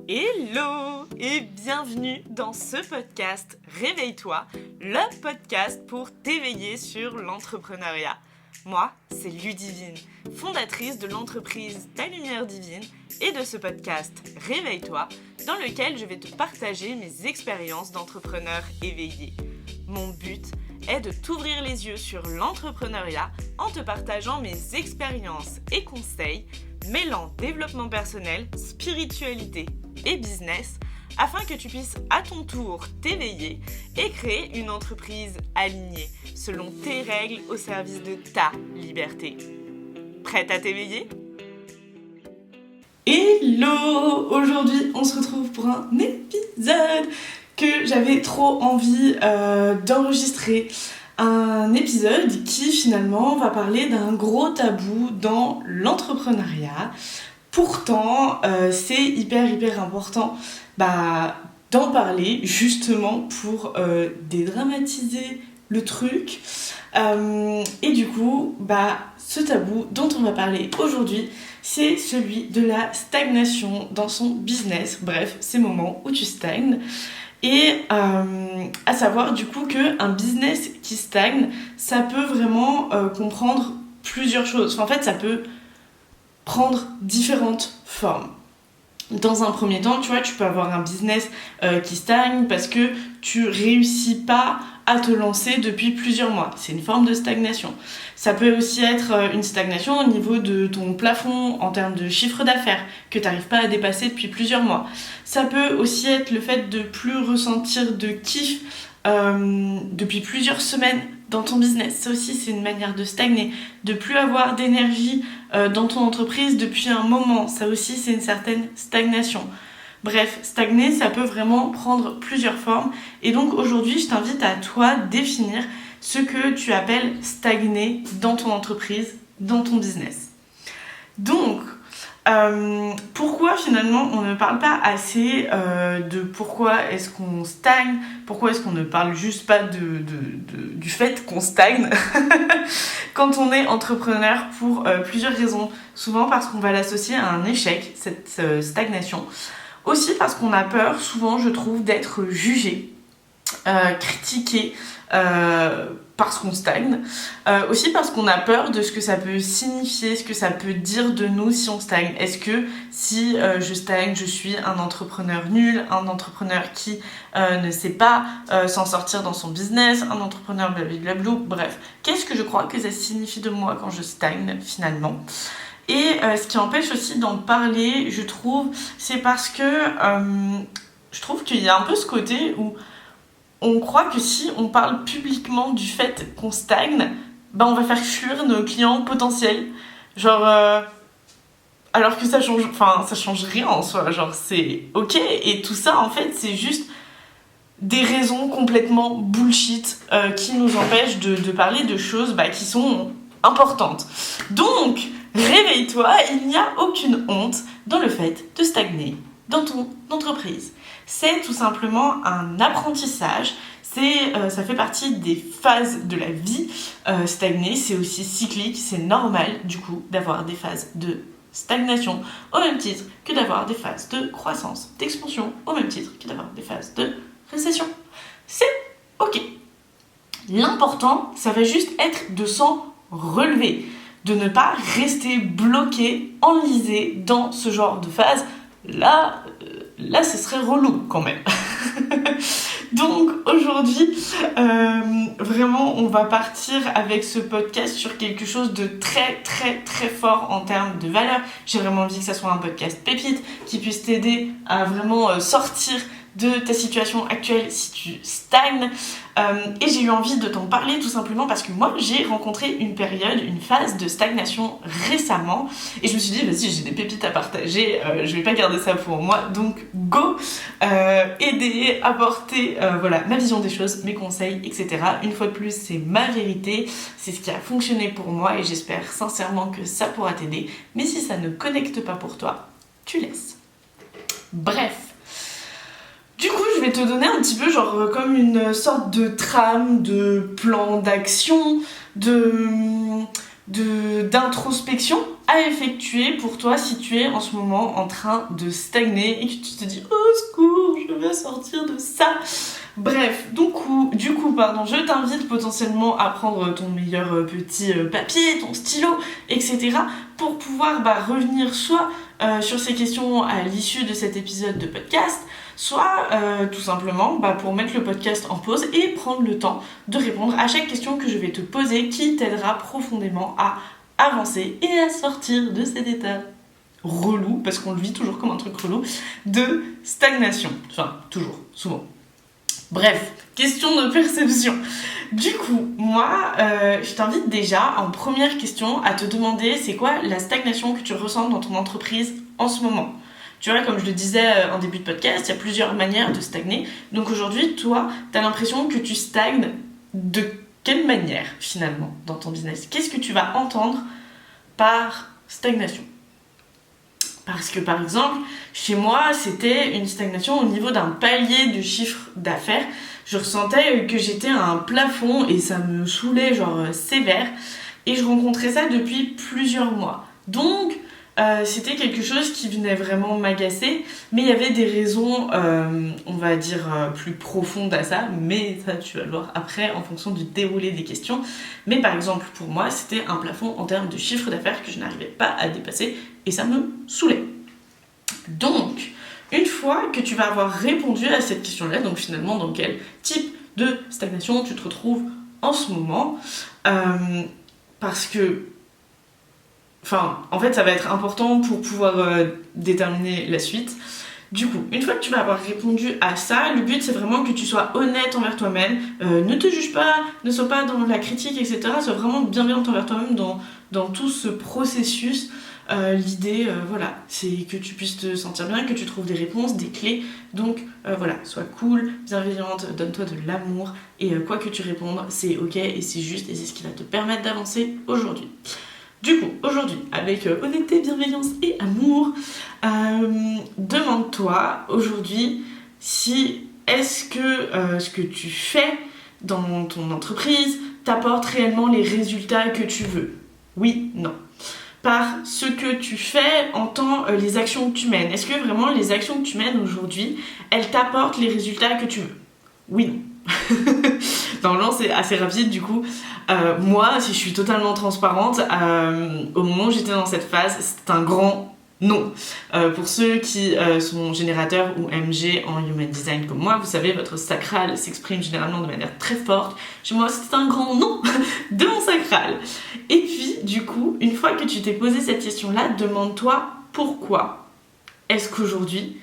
Hello et bienvenue dans ce podcast Réveille-toi, le podcast pour t'éveiller sur l'entrepreneuriat. Moi, c'est Ludivine, fondatrice de l'entreprise Ta Lumière Divine et de ce podcast Réveille-toi, dans lequel je vais te partager mes expériences d'entrepreneur éveillé. Mon but est de t'ouvrir les yeux sur l'entrepreneuriat en te partageant mes expériences et conseils mêlant développement personnel, spiritualité et business afin que tu puisses à ton tour t'éveiller et créer une entreprise alignée selon tes règles au service de ta liberté. Prête à t'éveiller ? Hello ! Aujourd'hui, on se retrouve pour un épisode que j'avais trop envie d'enregistrer. Un épisode qui finalement va parler d'un gros tabou dans l'entrepreneuriat. Pourtant, c'est hyper important d'en parler justement pour dédramatiser le truc. Et du coup, ce tabou dont on va parler aujourd'hui, c'est celui de la stagnation dans son business. Bref, ces moments où tu stagnes. Et à savoir du coup qu'un business qui stagne, ça peut vraiment comprendre plusieurs choses. Enfin, en fait, ça peut prendre différentes formes. Dans un premier temps, tu vois, tu peux avoir un business qui stagne parce que tu réussis pas à te lancer depuis plusieurs mois. C'est une forme de stagnation. Ça peut aussi être une stagnation au niveau de ton plafond en termes de chiffre d'affaires que tu n'arrives pas à dépasser depuis plusieurs mois. Ça peut aussi être le fait de plus ressentir de kiff depuis plusieurs semaines dans ton business. Ça aussi, c'est une manière de stagner. De plus avoir d'énergie dans ton entreprise depuis un moment. Ça aussi, c'est une certaine stagnation. Bref, stagner, ça peut vraiment prendre plusieurs formes. Et donc aujourd'hui, je t'invite à toi définir ce que tu appelles stagner dans ton entreprise, dans ton business. Donc, pourquoi finalement on ne parle pas assez de pourquoi est-ce qu'on stagne, pourquoi est-ce qu'on ne parle juste pas du fait qu'on stagne quand on est entrepreneur pour plusieurs raisons. Souvent parce qu'on va l'associer à un échec, cette stagnation. Aussi parce qu'on a peur, souvent je trouve, d'être jugé, critiqué parce qu'on stagne. Aussi parce qu'on a peur de ce que ça peut signifier, ce que ça peut dire de nous si on stagne. Est-ce que si je stagne, je suis un entrepreneur nul, un entrepreneur qui ne sait pas s'en sortir dans son business, un entrepreneur blablabla, bref. Qu'est-ce que je crois que ça signifie de moi quand je stagne finalement ? Et ce qui empêche aussi d'en parler, je trouve, c'est parce que je trouve qu'il y a un peu ce côté où on croit que si on parle publiquement du fait qu'on stagne, on va faire fuir nos clients potentiels. Alors que ça change rien en soi, c'est ok. Et tout ça, en fait, c'est juste des raisons complètement bullshit qui nous empêchent de parler de choses qui sont importantes. Donc, réveille-toi, il n'y a aucune honte dans le fait de stagner dans ton entreprise. C'est tout simplement un apprentissage, ça fait partie des phases de la vie. Stagner, c'est aussi cyclique, c'est normal du coup d'avoir des phases de stagnation, au même titre que d'avoir des phases de croissance, d'expansion, au même titre que d'avoir des phases de récession. C'est ok. L'important, ça va juste être de s'en relever, de ne pas rester bloqué, enlisé dans ce genre de phase. Là, ce serait relou quand même. Donc aujourd'hui, vraiment, on va partir avec ce podcast sur quelque chose de très très très fort en termes de valeur. J'ai vraiment envie que ça soit un podcast pépite qui puisse t'aider à vraiment sortir de ta situation actuelle si tu stagnes. Et j'ai eu envie de t'en parler tout simplement parce que moi j'ai rencontré une phase de stagnation récemment et je me suis dit vas-y, j'ai des pépites à partager, je vais pas garder ça pour moi, donc go, aider, apporter ma vision des choses, mes conseils, etc. Une fois de plus, c'est ma vérité, c'est ce qui a fonctionné pour moi et j'espère sincèrement que ça pourra t'aider, mais si ça ne connecte pas pour toi, tu laisses. Bref, du coup, je vais te donner un petit peu comme une sorte de trame, de plan d'action, d'introspection à effectuer pour toi si tu es en ce moment en train de stagner et que tu te dis « Au secours, je veux sortir de ça !» Bref, du coup, je t'invite potentiellement à prendre ton meilleur petit papier, ton stylo, etc. pour pouvoir revenir soit sur ces questions à l'issue de cet épisode de podcast, soit tout simplement pour mettre le podcast en pause et prendre le temps de répondre à chaque question que je vais te poser qui t'aidera profondément à avancer et à sortir de cet état relou, parce qu'on le vit toujours comme un truc relou, de stagnation. Enfin, toujours, souvent. Bref, question de perception. Du coup, moi, je t'invite déjà en première question à te demander c'est quoi la stagnation que tu ressens dans ton entreprise en ce moment. Tu vois, comme je le disais en début de podcast, il y a plusieurs manières de stagner. Donc aujourd'hui, toi, tu as l'impression que tu stagnes de quelle manière, finalement, dans ton business ? Qu'est-ce que tu vas entendre par stagnation ? Parce que, par exemple, chez moi, c'était une stagnation au niveau d'un palier de chiffre d'affaires. Je ressentais que j'étais à un plafond et ça me saoulait, sévère. Et je rencontrais ça depuis plusieurs mois. Donc, c'était quelque chose qui venait vraiment m'agacer, mais il y avait des raisons, on va dire, plus profondes à ça, mais ça tu vas le voir après en fonction du déroulé des questions. Mais par exemple, pour moi, c'était un plafond en termes de chiffre d'affaires que je n'arrivais pas à dépasser et ça me saoulait. Donc, une fois que tu vas avoir répondu à cette question-là, donc finalement dans quel type de stagnation tu te retrouves en ce moment, parce que en fait, ça va être important pour pouvoir déterminer la suite. Du coup, une fois que tu vas avoir répondu à ça, le but c'est vraiment que tu sois honnête envers toi-même. Ne te juge pas, ne sois pas dans la critique, etc. Sois vraiment bienveillante envers toi-même dans tout ce processus. L'idée, c'est que tu puisses te sentir bien, que tu trouves des réponses, des clés. Donc sois cool, bienveillante, donne-toi de l'amour. Et quoi que tu répondes, c'est ok et c'est juste et c'est ce qui va te permettre d'avancer aujourd'hui. Du coup, aujourd'hui, avec honnêteté, bienveillance et amour, demande-toi aujourd'hui si est-ce que ce que tu fais dans ton entreprise t'apporte réellement les résultats que tu veux. Oui, non. Par ce que tu fais entend les actions que tu mènes. Est-ce que vraiment les actions que tu mènes aujourd'hui, elles t'apportent les résultats que tu veux ? Oui, non. Normalement c'est assez rapide du coup. Moi, si je suis totalement transparente, au moment où j'étais dans cette phase, c'est un grand non. Pour ceux qui sont générateurs ou MG en Human Design comme moi, vous savez, votre sacral s'exprime généralement de manière très forte. Chez moi, c'est un grand non de mon sacral. Et puis, du coup, une fois que tu t'es posé cette question-là, demande-toi pourquoi est-ce qu'aujourd'hui,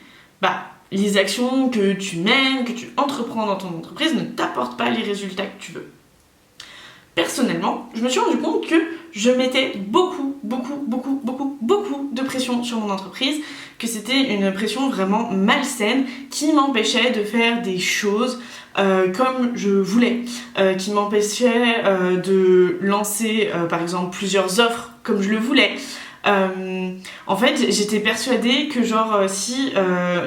les actions que tu mènes, que tu entreprends dans ton entreprise ne t'apportent pas les résultats que tu veux. Personnellement, je me suis rendu compte que je mettais beaucoup de pression sur mon entreprise, que c'était une pression vraiment malsaine qui m'empêchait de faire des choses comme je voulais, qui m'empêchait de lancer par exemple plusieurs offres comme je le voulais. En fait, j'étais persuadée que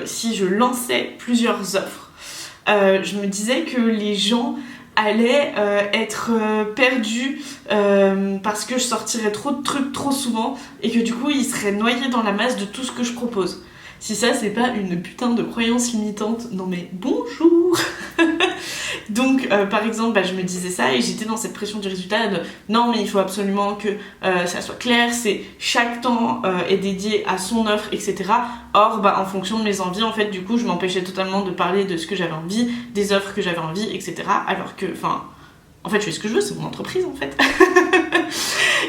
si je lançais plusieurs offres, je me disais que les gens allaient être perdus parce que je sortirais trop de trucs trop souvent et que du coup ils seraient noyés dans la masse de tout ce que je propose. Si ça c'est pas une putain de croyance limitante, non mais bonjour. Donc par exemple je me disais ça et j'étais dans cette pression du résultat de non mais il faut absolument que ça soit clair, c'est chaque temps est dédié à son offre, etc. Or en fonction de mes envies en fait du coup je m'empêchais totalement de parler de ce que j'avais envie, des offres que j'avais envie, etc. Alors que en fait je fais ce que je veux, c'est mon entreprise en fait.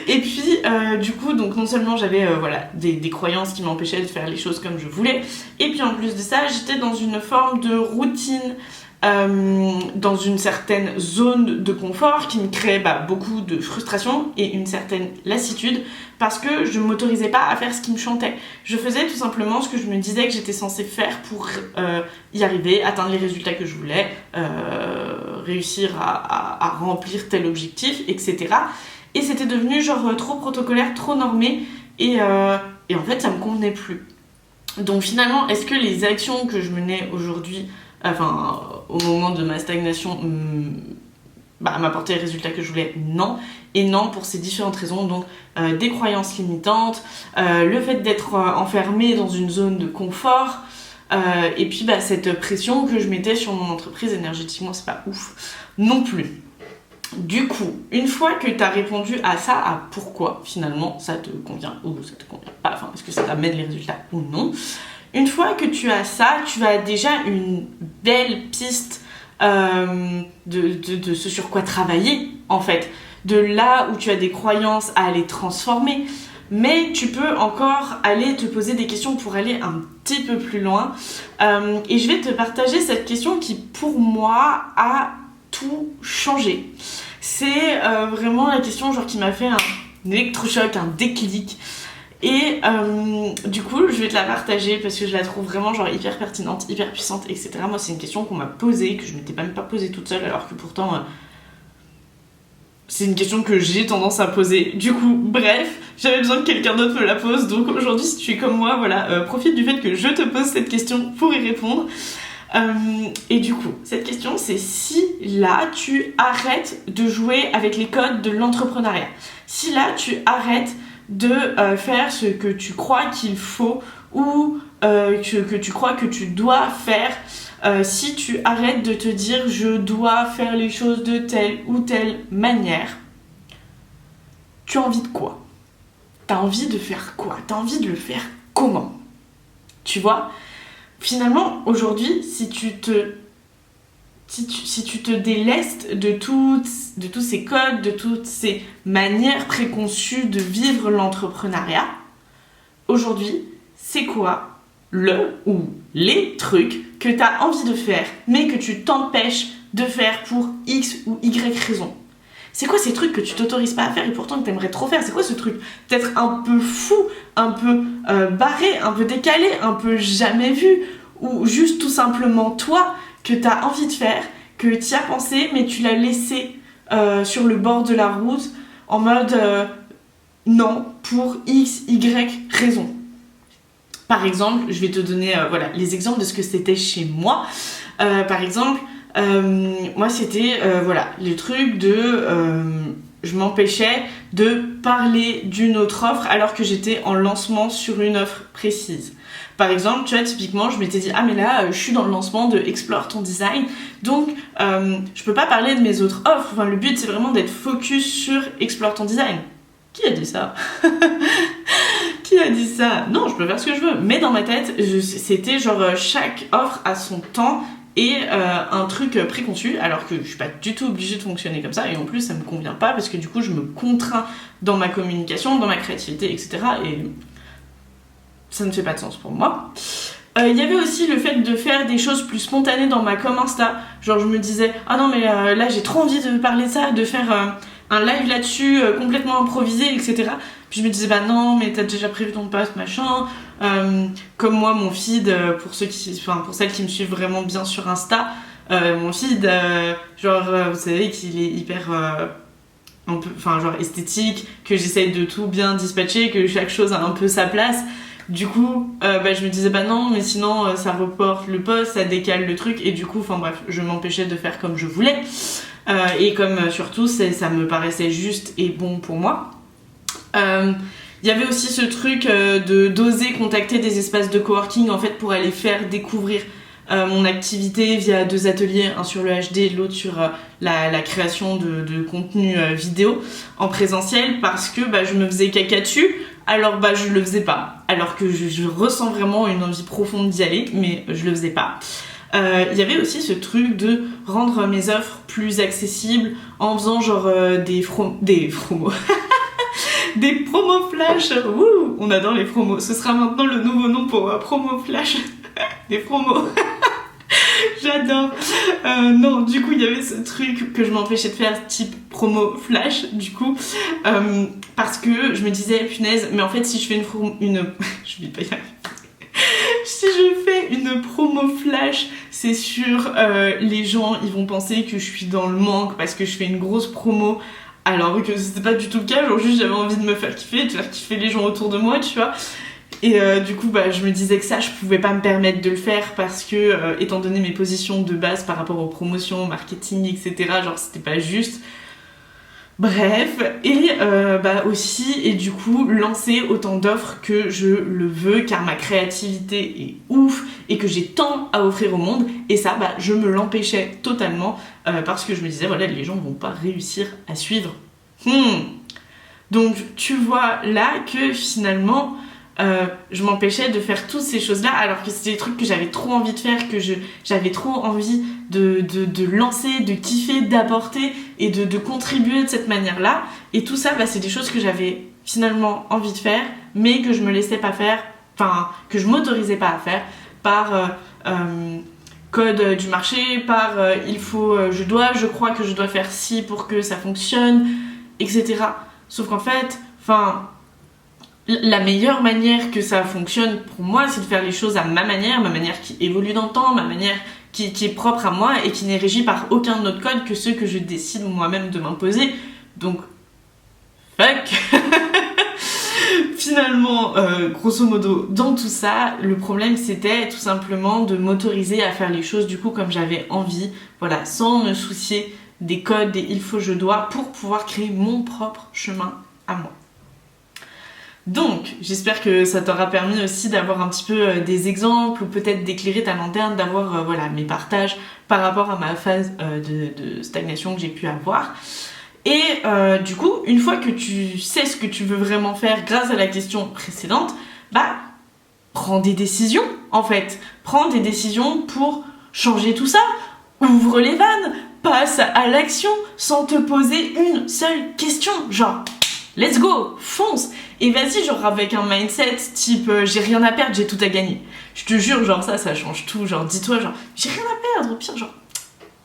Et puis du coup donc non seulement j'avais des croyances qui m'empêchaient de faire les choses comme je voulais, et puis en plus de ça j'étais dans une forme de routine, dans une certaine zone de confort qui me créait beaucoup de frustration et une certaine lassitude parce que je ne m'autorisais pas à faire ce qui me chantait. Je faisais tout simplement ce que je me disais que j'étais censée faire pour y arriver, atteindre les résultats que je voulais, réussir à remplir tel objectif, etc. Et c'était devenu trop protocolaire, trop normé et en fait ça me convenait plus. Donc finalement, est-ce que les actions que je menais aujourd'hui, au moment de ma stagnation, m'apporter les résultats que je voulais? Non. Et non pour ces différentes raisons, donc des croyances limitantes, le fait d'être enfermée dans une zone de confort, et puis cette pression que je mettais sur mon entreprise énergétiquement, c'est pas ouf non plus. Du coup, une fois que tu as répondu à ça, à pourquoi finalement ça te convient ou ça te convient pas, enfin est-ce que ça t'amène les résultats ou non, une fois que tu as ça, tu as déjà une belle piste de ce sur quoi travailler en fait, de là où tu as des croyances à aller transformer. Mais tu peux encore aller te poser des questions pour aller un petit peu plus loin. Et je vais te partager cette question qui, pour moi, a tout changé. C'est vraiment la question genre qui m'a fait un électrochoc, un déclic. Et du coup, je vais te la partager parce que je la trouve vraiment genre hyper pertinente, hyper puissante, etc. Moi, c'est une question qu'on m'a posée, que je m'étais même pas posée toute seule, alors que pourtant... c'est une question que j'ai tendance à poser. Du coup, bref, j'avais besoin que quelqu'un d'autre me la pose. Donc aujourd'hui, si tu es comme moi, voilà, profite du fait que je te pose cette question pour y répondre. Et du coup, cette question, c'est si là, tu arrêtes de jouer avec les codes de l'entrepreneuriat. Si là, tu arrêtes de faire ce que tu crois qu'il faut ou que tu crois que tu dois faire. Si tu arrêtes de te dire je dois faire les choses de telle ou telle manière, tu as envie de quoi? T'as envie de faire quoi? T'as envie de le faire comment? Tu vois? Finalement, aujourd'hui, si tu te délestes de tous ces codes, de toutes ces manières préconçues de vivre l'entrepreneuriat, aujourd'hui, c'est quoi le ou les trucs que tu as envie de faire, mais que tu t'empêches de faire pour X ou Y raison? C'est quoi ces trucs que tu t'autorises pas à faire et pourtant que tu aimerais trop faire? C'est quoi ce truc peut-être un peu fou, un peu barré, un peu décalé, un peu jamais vu, ou juste tout simplement toi que tu as envie de faire, que tu y as pensé mais tu l'as laissé sur le bord de la route en mode non pour X, Y raison? Par exemple, je vais te donner les exemples de ce que c'était chez moi. Par exemple, moi c'était le truc de je m'empêchais de parler d'une autre offre alors que j'étais en lancement sur une offre précise. Par exemple, tu vois, typiquement, je m'étais dit ah mais là je suis dans le lancement de Explore ton design, donc je peux pas parler de mes autres offres. Enfin, le but c'est vraiment d'être focus sur Explore ton design. Qui a dit ça? Qui a dit ça? Non, je peux faire ce que je veux. Mais dans ma tête, c'était genre chaque offre a son temps et un truc préconçu, alors que je suis pas du tout obligée de fonctionner comme ça. Et en plus, ça me convient pas parce que du coup, je me contrains dans ma communication, dans ma créativité, etc. Et ça ne fait pas de sens pour moi. Il y avait aussi le fait de faire des choses plus spontanées dans ma com Insta. Genre, je me disais, ah non, mais là, j'ai trop envie de parler de ça, de faire un live là-dessus, complètement improvisé, etc. Puis je me disais, bah non, mais t'as déjà prévu ton post, machin. Comme moi, mon feed, pour celles qui me suivent vraiment bien sur Insta, mon feed, vous savez qu'il est hyper esthétique, que j'essaye de tout bien dispatcher, que chaque chose a un peu sa place. Du coup, je me disais, bah non, mais sinon, ça reporte le post, ça décale le truc, et du coup, je m'empêchais de faire comme je voulais. Et comme surtout, ça me paraissait juste et bon pour moi. Il y avait aussi ce truc d'oser contacter des espaces de coworking en fait pour aller faire découvrir mon activité via 2 ateliers, un sur le HD, l'autre sur la création de contenu vidéo en présentiel, parce que je me faisais caca dessus, alors je le faisais pas, alors que je ressens vraiment une envie profonde d'y aller, mais je le faisais pas. Il y avait aussi ce truc de rendre mes offres plus accessibles en faisant des promos des promos flash. Ouh, on adore les promos, ce sera maintenant le nouveau nom pour promo flash. Des promos. J'adore. Non, du coup il y avait ce truc que je m'empêchais de faire type promo flash, du coup parce que je me disais punaise, mais en fait si je fais je vais pas y arriver. Si je fais une promo flash, c'est sûr, les gens ils vont penser que je suis dans le manque parce que je fais une grosse promo, alors que c'était pas du tout le cas. Genre juste j'avais envie de me faire kiffer, de faire kiffer les gens autour de moi, tu vois. Et du coup, je me disais que ça, je pouvais pas me permettre de le faire parce que, étant donné mes positions de base par rapport aux promotions, au marketing, etc., genre c'était pas juste. Bref, et aussi, et du coup, lancer autant d'offres que je le veux, car ma créativité est ouf et que j'ai tant à offrir au monde. Et ça, je me l'empêchais totalement parce que je me disais, voilà, les gens vont pas réussir à suivre. Donc, tu vois là que finalement, je m'empêchais de faire toutes ces choses-là alors que c'était des trucs que j'avais trop envie de faire, que j'avais trop envie de lancer, de kiffer, d'apporter et de contribuer de cette manière-là. Et tout ça, c'est des choses que j'avais finalement envie de faire, mais que je me laissais pas faire, enfin, que je m'autorisais pas à faire par code du marché, par je crois que je dois faire ci pour que ça fonctionne, etc. Sauf qu'en fait, la meilleure manière que ça fonctionne pour moi, c'est de faire les choses à ma manière qui évolue dans le temps, ma manière qui est propre à moi et qui n'est régie par aucun autre code que ceux que je décide moi-même de m'imposer. Donc, fuck. Finalement, grosso modo, dans tout ça, le problème c'était tout simplement de m'autoriser à faire les choses du coup comme j'avais envie, voilà, sans me soucier des codes, des il faut, je dois, pour pouvoir créer mon propre chemin à moi. Donc, j'espère que ça t'aura permis aussi d'avoir un petit peu des exemples ou peut-être d'éclairer ta lanterne, d'avoir mes partages par rapport à ma phase de stagnation que j'ai pu avoir. Et du coup, une fois que tu sais ce que tu veux vraiment faire grâce à la question précédente, prends des décisions en fait. Prends des décisions pour changer tout ça. Ouvre les vannes, passe à l'action sans te poser une seule question. Genre, let's go, fonce. Et vas-y, genre avec un mindset type j'ai rien à perdre, j'ai tout à gagner. Je te jure, genre ça change tout. Genre dis-toi, genre j'ai rien à perdre, au pire, genre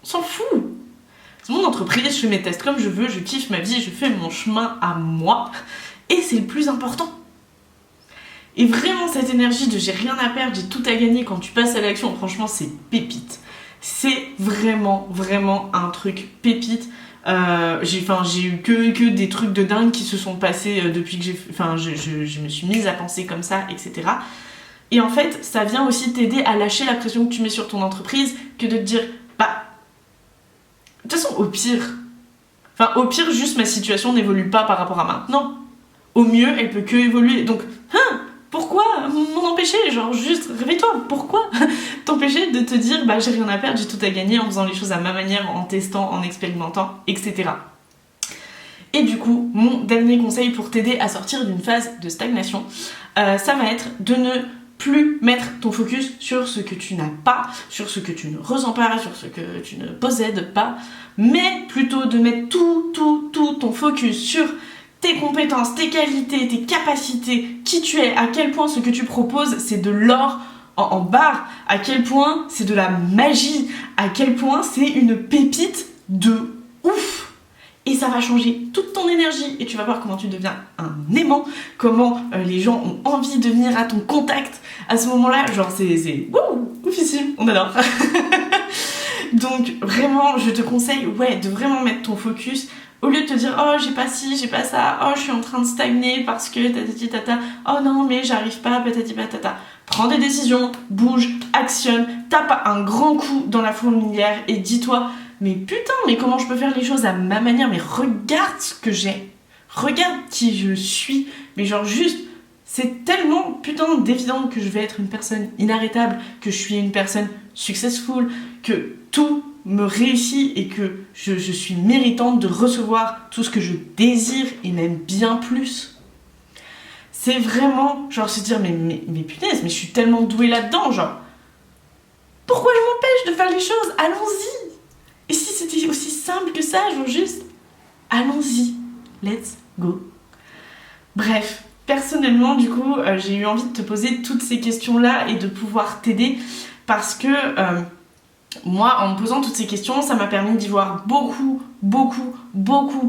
on s'en fout. C'est mon entreprise, je fais mes tests comme je veux, je kiffe ma vie, je fais mon chemin à moi. Et c'est le plus important. Et vraiment cette énergie de j'ai rien à perdre, j'ai tout à gagner quand tu passes à l'action, franchement c'est pépite. C'est vraiment, vraiment un truc pépite. J'ai eu que des trucs de dingue qui se sont passés depuis que je me suis mise à penser comme ça, etc. Et en fait, ça vient aussi t'aider à lâcher la pression que tu mets sur ton entreprise, que de te dire, de toute façon, au pire, juste ma situation n'évolue pas par rapport à maintenant. Au mieux, elle peut que évoluer. Donc, pourquoi m'en empêcher? Genre, juste, réveille-toi, pourquoi t'empêcher de te dire, j'ai rien à perdre, j'ai tout à gagner en faisant les choses à ma manière, en testant, en expérimentant, etc. Et du coup, mon dernier conseil pour t'aider à sortir d'une phase de stagnation, ça va être de ne plus mettre ton focus sur ce que tu n'as pas, sur ce que tu ne ressens pas, sur ce que tu ne possèdes pas, mais plutôt de mettre tout ton focus sur tes compétences, tes qualités, tes capacités, qui tu es, à quel point ce que tu proposes, c'est de l'or en barre, à quel point c'est de la magie, à quel point c'est une pépite de ouf. Et ça va changer toute ton énergie et tu vas voir comment tu deviens un aimant, comment les gens ont envie de venir à ton contact à ce moment-là. Genre c'est oufissime, on adore. Donc vraiment, je te conseille de vraiment mettre ton focus. Au lieu de te dire oh j'ai pas ci, j'ai pas ça, oh je suis en train de stagner parce que tatati tata, oh non mais j'arrive pas, patati patata. Prends des décisions, bouge, actionne, tape un grand coup dans la fourmilière et dis-toi mais putain, mais comment je peux faire les choses à ma manière? Mais regarde ce que j'ai, regarde qui je suis, mais genre juste, c'est tellement putain d'évident que je vais être une personne inarrêtable, que je suis une personne successful, que tout me réussit et que je suis méritante de recevoir tout ce que je désire et même bien plus. C'est vraiment genre se dire mais punaise, mais je suis tellement douée là-dedans, genre pourquoi je m'empêche de faire les choses? Allons-y. Et si c'était aussi simple que ça, genre juste allons-y, let's go. Bref, personnellement du coup j'ai eu envie de te poser toutes ces questions-là et de pouvoir t'aider parce que moi, en me posant toutes ces questions, ça m'a permis d'y voir beaucoup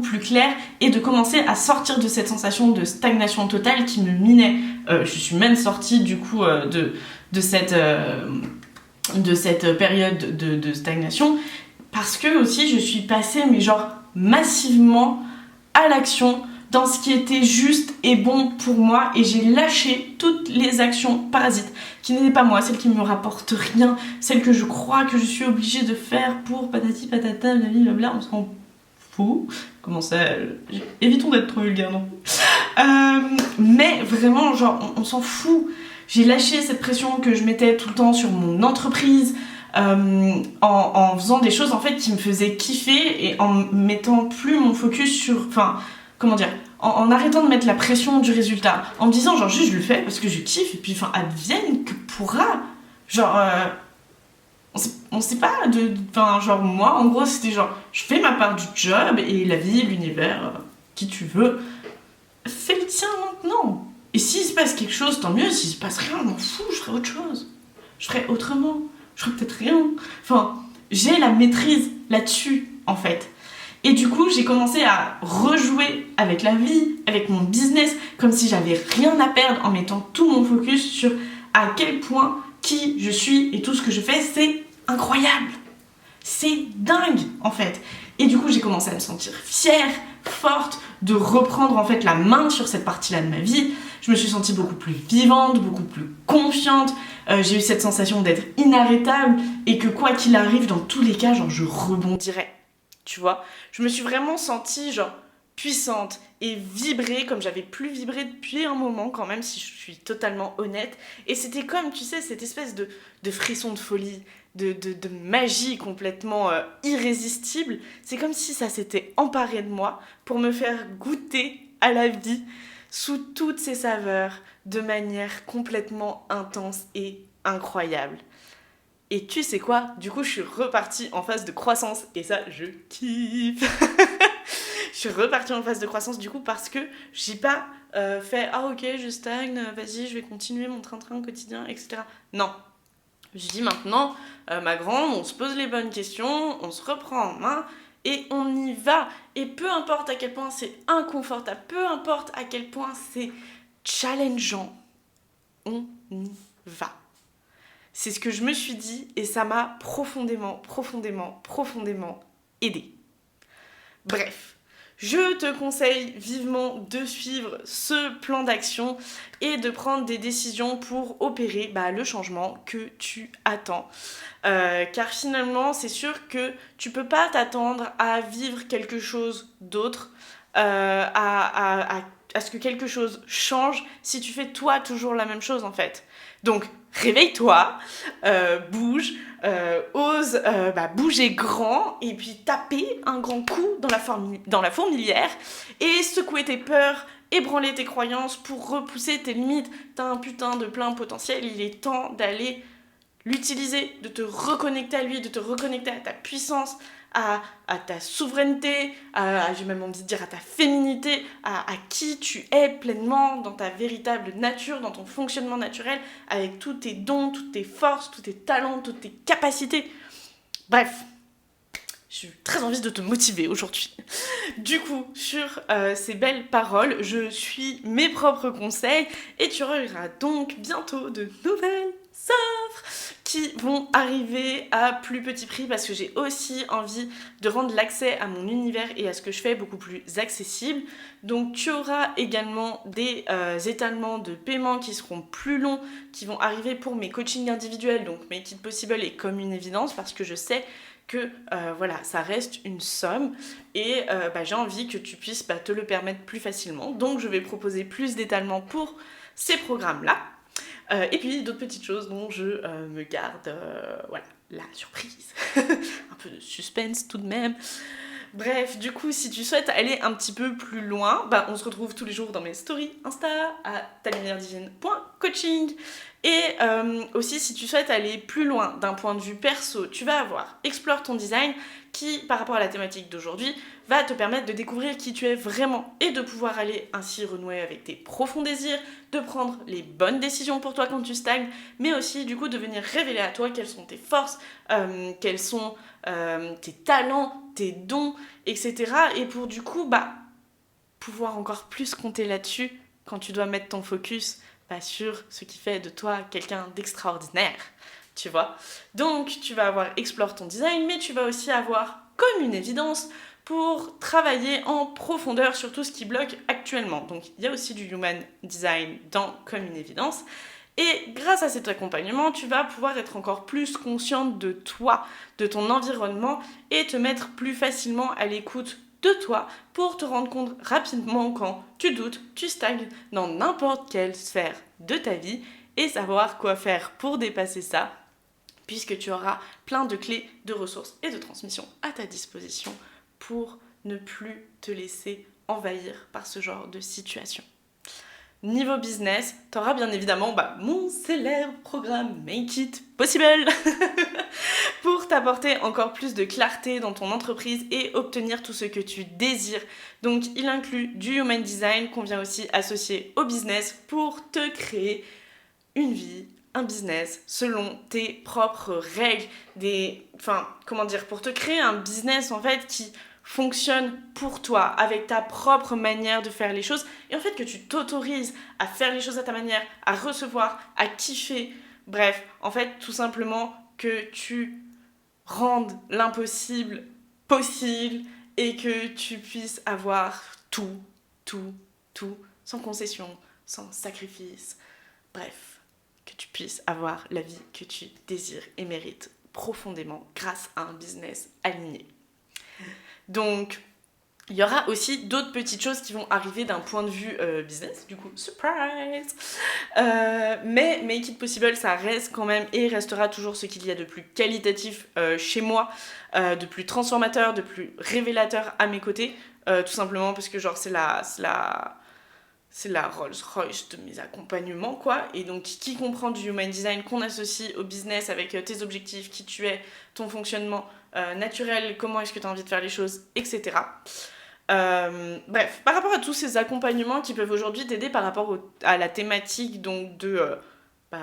plus clair et de commencer à sortir de cette sensation de stagnation totale qui me minait. Je suis même sortie du coup de cette période de stagnation parce que aussi je suis passée mais genre massivement à l'action dans ce qui était juste et bon pour moi et j'ai lâché toutes les actions parasites qui n'étaient pas moi, celles qui me rapportent rien, celles que je crois que je suis obligée de faire pour patati patata, blablabla, on s'en fout. Comment ça, évitons d'être trop vulgaire, non. Mais vraiment, genre, on s'en fout. J'ai lâché cette pression que je mettais tout le temps sur mon entreprise, en faisant des choses en fait qui me faisaient kiffer et en mettant plus mon focus sur, enfin, comment dire, en arrêtant de mettre la pression du résultat, en me disant genre juste je le fais parce que je kiffe et puis enfin advienne que pourra, genre on sait pas enfin genre moi en gros c'était genre je fais ma part du job et la vie, l'univers, qui tu veux, fais le tien maintenant. Et s'il se passe quelque chose, tant mieux. S'il se passe rien, je m'en fous, je ferai autre chose. Je ferai autrement. Je ferai peut-être rien. Enfin, j'ai la maîtrise là-dessus, en fait. Et du coup, j'ai commencé à rejouer avec la vie, avec mon business, comme si j'avais rien à perdre en mettant tout mon focus sur à quel point qui je suis et tout ce que je fais, c'est incroyable. C'est dingue, en fait. Et du coup, j'ai commencé à me sentir fière, forte, de reprendre en fait la main sur cette partie-là de ma vie. Je me suis sentie beaucoup plus vivante, beaucoup plus confiante. J'ai eu cette sensation d'être inarrêtable et que quoi qu'il arrive, dans tous les cas, genre je rebondirais. Tu vois, je me suis vraiment sentie genre puissante et vibrée comme j'avais plus vibré depuis un moment quand même, si je suis totalement honnête. Et c'était comme, tu sais, cette espèce de frisson de folie, de magie complètement irrésistible. C'est comme si ça s'était emparé de moi pour me faire goûter à la vie sous toutes ses saveurs de manière complètement intense et incroyable. Et tu sais quoi? Du coup, je suis repartie en phase de croissance. Et ça, je kiffe. Je suis repartie en phase de croissance du coup parce que j'ai pas fait « Ah ok, je stagne, vas-y, je vais continuer mon train-train quotidien, etc. » Non. Je dis maintenant, ma grande, on se pose les bonnes questions, on se reprend en main et on y va. Et peu importe à quel point c'est inconfortable, peu importe à quel point c'est challengeant, on y va. C'est ce que je me suis dit et ça m'a profondément aidée. Bref, je te conseille vivement de suivre ce plan d'action et de prendre des décisions pour opérer le changement que tu attends. Car finalement, c'est sûr que tu peux pas t'attendre à vivre quelque chose d'autre, à ce que quelque chose change si tu fais toi toujours la même chose en fait. Donc, réveille-toi, bouge, ose bouger grand et puis taper un grand coup dans la fourmilière et secouer tes peurs, ébranler tes croyances pour repousser tes limites. T'as un putain de plein potentiel, il est temps d'aller l'utiliser, de te reconnecter à lui, de te reconnecter à ta puissance, à ta souveraineté, j'ai même envie de dire à ta féminité, à qui tu es pleinement dans ta véritable nature, dans ton fonctionnement naturel, avec tous tes dons, toutes tes forces, tous tes talents, toutes tes capacités. Bref, j'ai très envie de te motiver aujourd'hui. Du coup, sur ces belles paroles, je suis mes propres conseils et tu auras donc bientôt de nouvelles offres qui vont arriver à plus petit prix parce que j'ai aussi envie de rendre l'accès à mon univers et à ce que je fais beaucoup plus accessible. Donc tu auras également des étalements de paiement qui seront plus longs, qui vont arriver pour mes coachings individuels, donc Make It Possible est comme une évidence parce que je sais que ça reste une somme et j'ai envie que tu puisses te le permettre plus facilement. Donc je vais proposer plus d'étalements pour ces programmes-là. Et puis d'autres petites choses dont je me garde la surprise. Un peu de suspense tout de même. Bref, du coup, si tu souhaites aller un petit peu plus loin, on se retrouve tous les jours dans mes stories Insta à talumièredivine.coaching. Et aussi, si tu souhaites aller plus loin d'un point de vue perso, tu vas avoir Explore ton design qui, par rapport à la thématique d'aujourd'hui, va te permettre de découvrir qui tu es vraiment et de pouvoir aller ainsi renouer avec tes profonds désirs, de prendre les bonnes décisions pour toi quand tu stagnes, mais aussi du coup de venir révéler à toi quelles sont tes forces, quels sont tes talents, tes dons, etc. Et pour du coup, pouvoir encore plus compter là-dessus quand tu dois mettre ton focus sur ce qui fait de toi quelqu'un d'extraordinaire, tu vois. Donc, tu vas avoir Explore ton design, mais tu vas aussi avoir, comme une évidence, pour travailler en profondeur sur tout ce qui bloque actuellement. Donc il y a aussi du Human Design dans Comme une évidence. Et grâce à cet accompagnement, tu vas pouvoir être encore plus consciente de toi, de ton environnement et te mettre plus facilement à l'écoute de toi pour te rendre compte rapidement quand tu doutes, tu stagnes dans n'importe quelle sphère de ta vie et savoir quoi faire pour dépasser ça, puisque tu auras plein de clés, de ressources et de transmissions à ta disposition pour ne plus te laisser envahir par ce genre de situation. Niveau business, tu auras bien évidemment mon célèbre programme Make It Possible pour t'apporter encore plus de clarté dans ton entreprise et obtenir tout ce que tu désires. Donc il inclut du Human Design qu'on vient aussi associer au business pour te créer une vie, un business selon tes propres règles, pour te créer un business en fait qui fonctionne pour toi, avec ta propre manière de faire les choses, et en fait que tu t'autorises à faire les choses à ta manière, à recevoir, à kiffer, bref, en fait tout simplement que tu rendes l'impossible possible et que tu puisses avoir tout, sans concession, sans sacrifice, bref, que tu puisses avoir la vie que tu désires et mérites profondément grâce à un business aligné. Donc, il y aura aussi d'autres petites choses qui vont arriver d'un point de vue business, du coup, surprise. Mais Make It Possible, ça reste quand même et restera toujours ce qu'il y a de plus qualitatif chez moi, de plus transformateur, de plus révélateur à mes côtés, tout simplement parce que genre c'est la Rolls Royce de mes accompagnements, quoi. Et donc, qui comprend du Human Design qu'on associe au business avec tes objectifs, qui tu es, ton fonctionnement naturel, comment est-ce que tu as envie de faire les choses, etc. Bref, par rapport à tous ces accompagnements qui peuvent aujourd'hui t'aider par rapport à la thématique donc de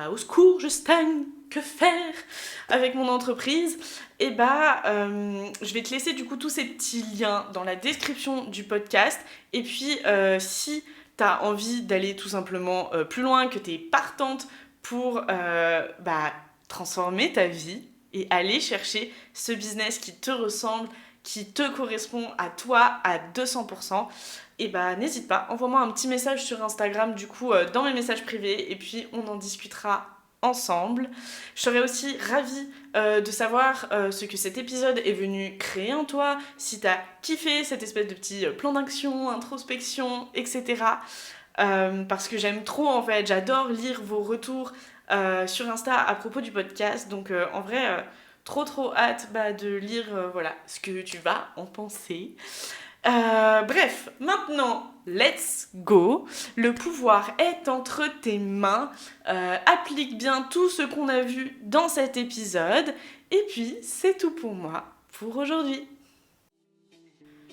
au secours, je stagne, que faire avec mon entreprise, et je vais te laisser du coup tous ces petits liens dans la description du podcast. Et puis si t'as envie d'aller tout simplement plus loin, que t'es partante pour transformer ta vie et aller chercher ce business qui te ressemble, qui te correspond à toi à 200%, et n'hésite pas, envoie-moi un petit message sur Instagram du coup dans mes messages privés et puis on en discutera ensemble. Je serais aussi ravie de savoir ce que cet épisode est venu créer en toi, si t'as kiffé cette espèce de petit plan d'action, introspection, etc. Parce que j'aime trop en fait, j'adore lire vos retours sur Insta à propos du podcast, donc en vrai trop hâte de lire ce que tu vas en penser. Bref, maintenant, let's go. Le pouvoir est entre tes mains. Applique bien tout ce qu'on a vu dans cet épisode. Et puis, c'est tout pour moi pour aujourd'hui.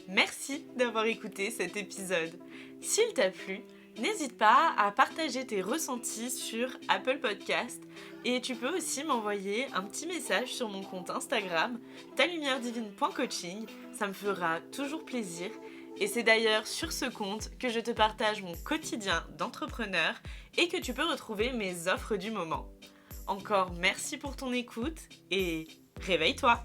Merci d'avoir écouté cet épisode. S'il t'a plu, n'hésite pas à partager tes ressentis sur Apple Podcast et tu peux aussi m'envoyer un petit message sur mon compte Instagram talumièredivine.coaching, ça me fera toujours plaisir et c'est d'ailleurs sur ce compte que je te partage mon quotidien d'entrepreneur et que tu peux retrouver mes offres du moment. Encore merci pour ton écoute et réveille-toi!